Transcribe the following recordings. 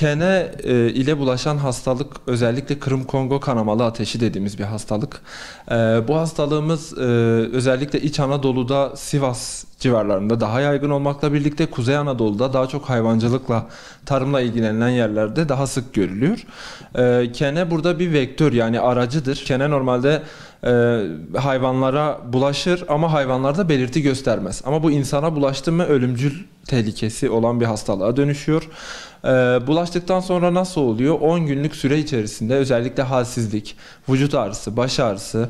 Kene ile bulaşan hastalık özellikle Kırım-Kongo kanamalı ateşi dediğimiz bir hastalık. Bu hastalığımız özellikle İç Anadolu'da Sivas civarlarında daha yaygın olmakla birlikte Kuzey Anadolu'da daha çok hayvancılıkla, tarımla ilgilenilen yerlerde daha sık görülüyor. Kene burada bir vektör, yani aracıdır. Kene normalde hayvanlara bulaşır ama hayvanlarda belirti göstermez. Ama bu insana bulaştı mı ölümcül tehlikesi olan bir hastalığa dönüşüyor. Bulaştıktan sonra nasıl oluyor? 10 günlük süre içerisinde özellikle halsizlik, vücut ağrısı, baş ağrısı,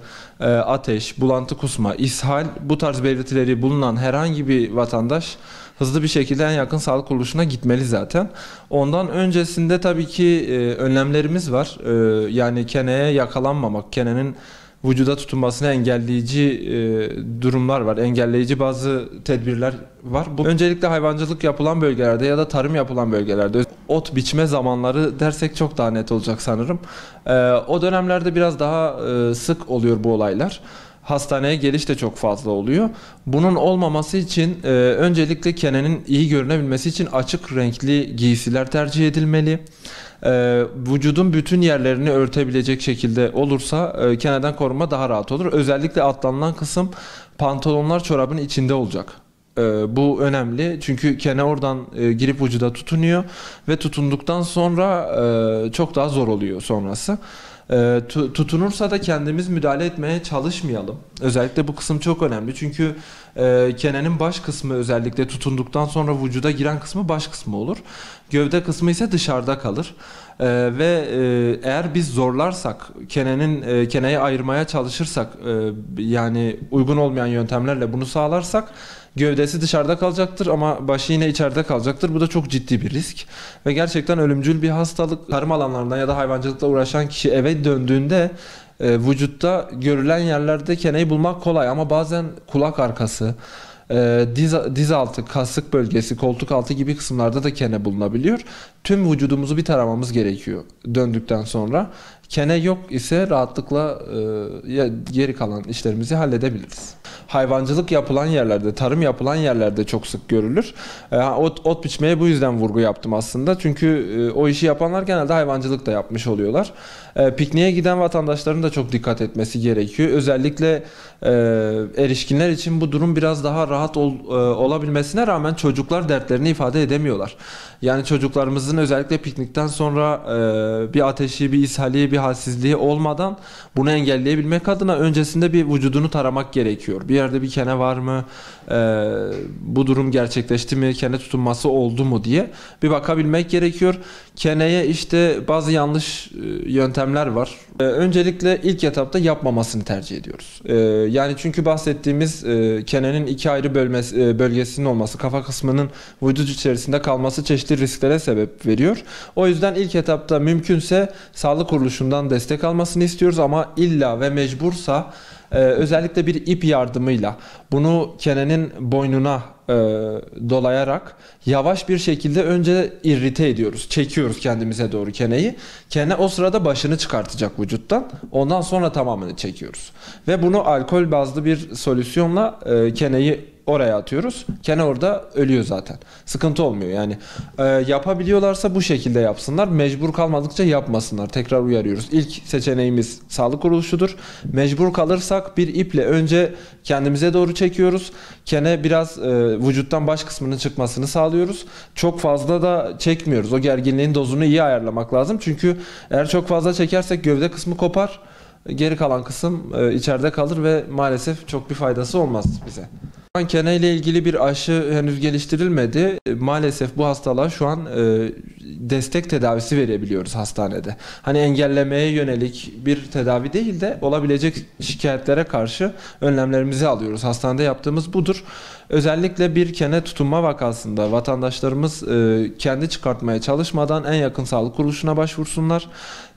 ateş, bulantı, kusma, ishal, bu tarz belirtileri bulunan herhangi bir vatandaş hızlı bir şekilde en yakın sağlık kuruluşuna gitmeli zaten. Ondan öncesinde tabii ki önlemlerimiz var. Yani keneye yakalanmamak, kenenin vücuda tutunmasını engelleyici durumlar var. Engelleyici bazı tedbirler var. Bu öncelikle hayvancılık yapılan bölgelerde ya da tarım yapılan bölgelerde ot biçme zamanları dersek çok daha net olacak sanırım. O dönemlerde biraz daha sık oluyor bu olaylar. Hastaneye geliş de çok fazla oluyor. Bunun olmaması için öncelikle kenenin iyi görünebilmesi için açık renkli giysiler tercih edilmeli. Vücudun bütün yerlerini örtebilecek şekilde olursa keneden korunma daha rahat olur. Özellikle atlanılan kısım pantolonlar çorabın içinde olacak. Bu önemli çünkü kene oradan girip vücuda tutunuyor ve tutunduktan sonra çok daha zor oluyor sonrası. Tutunursa da kendimiz müdahale etmeye çalışmayalım. Özellikle bu kısım çok önemli çünkü kenenin baş kısmı özellikle tutunduktan sonra vücuda giren kısmı baş kısmı olur. Gövde kısmı ise dışarıda kalır. Ve eğer biz zorlarsak, keneyi ayırmaya çalışırsak, yani uygun olmayan yöntemlerle bunu sağlarsak gövdesi dışarıda kalacaktır ama başı yine içeride kalacaktır. Bu da çok ciddi bir risk ve gerçekten ölümcül bir hastalık. Tarım alanlarından ya da hayvancılıkla uğraşan kişi eve döndüğünde vücutta görülen yerlerde keneyi bulmak kolay ama bazen kulak arkası, diz altı, kasık bölgesi, koltuk altı gibi kısımlarda da kene bulunabiliyor. Tüm vücudumuzu bir taramamız gerekiyor döndükten sonra. Kene yok ise rahatlıkla geri kalan işlerimizi halledebiliriz. Hayvancılık yapılan yerlerde, tarım yapılan yerlerde çok sık görülür. Ot biçmeye bu yüzden vurgu yaptım aslında. Çünkü o işi yapanlar genelde hayvancılık da yapmış oluyorlar. Pikniğe giden vatandaşların da çok dikkat etmesi gerekiyor. Özellikle erişkinler için bu durum biraz daha rahat olabilmesine rağmen çocuklar dertlerini ifade edemiyorlar. Yani çocuklarımızın özellikle piknikten sonra bir ateşi, bir ishali, bir halsizliği olmadan bunu engelleyebilmek adına öncesinde bir vücudunu taramak gerekiyor. Bir yerde bir kene var mı? Bu durum gerçekleşti mi? Kene tutunması oldu mu diye bir bakabilmek gerekiyor. Keneye işte bazı yanlış yöntemler var. Öncelikle ilk etapta yapmamasını tercih ediyoruz. Yani çünkü bahsettiğimiz kenenin iki ayrı bölgesinin olması, kafa kısmının vücut içerisinde kalması çeşitli risklere sebep veriyor. O yüzden ilk etapta mümkünse sağlık kuruluşundan destek almasını istiyoruz ama illa ve mecbursa özellikle bir ip yardımıyla bunu kenenin boynuna dolayarak yavaş bir şekilde önce irrite ediyoruz. Çekiyoruz kendimize doğru keneyi. Kene o sırada başını çıkartacak vücuttan. Ondan sonra tamamını çekiyoruz. Ve bunu alkol bazlı bir solüsyonla keneyi oraya atıyoruz. Kene orada ölüyor zaten. Sıkıntı olmuyor yani. Yapabiliyorlarsa bu şekilde yapsınlar. Mecbur kalmadıkça yapmasınlar. Tekrar uyarıyoruz. İlk seçeneğimiz sağlık kuruluşudur. Mecbur kalırsak bir iple önce kendimize doğru çekiyoruz. Kene biraz vücuttan baş kısmının çıkmasını sağlıyoruz. Çok fazla da çekmiyoruz. O gerginliğin dozunu iyi ayarlamak lazım. Çünkü eğer çok fazla çekersek gövde kısmı kopar. Geri kalan kısım içeride kalır ve maalesef çok bir faydası olmaz bize. Kene ile ilgili bir aşı henüz geliştirilmedi. Maalesef bu hastalığa şu an destek tedavisi verebiliyoruz hastanede. Hani engellemeye yönelik bir tedavi değil de olabilecek şikayetlere karşı önlemlerimizi alıyoruz. Hastanede yaptığımız budur. Özellikle bir kene tutunma vakasında vatandaşlarımız kendi çıkartmaya çalışmadan en yakın sağlık kuruluşuna başvursunlar.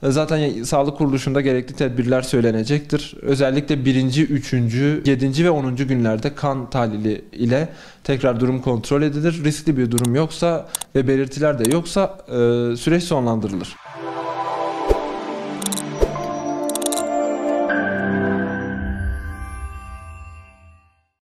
Zaten sağlık kuruluşunda gerekli tedbirler söylenecektir. Özellikle 1. 3. 7. ve 10. günlerde kan tahlili ile tekrar durum kontrol edilir. Riskli bir durum yoksa ve belirtiler de yoksa süreç sonlandırılır.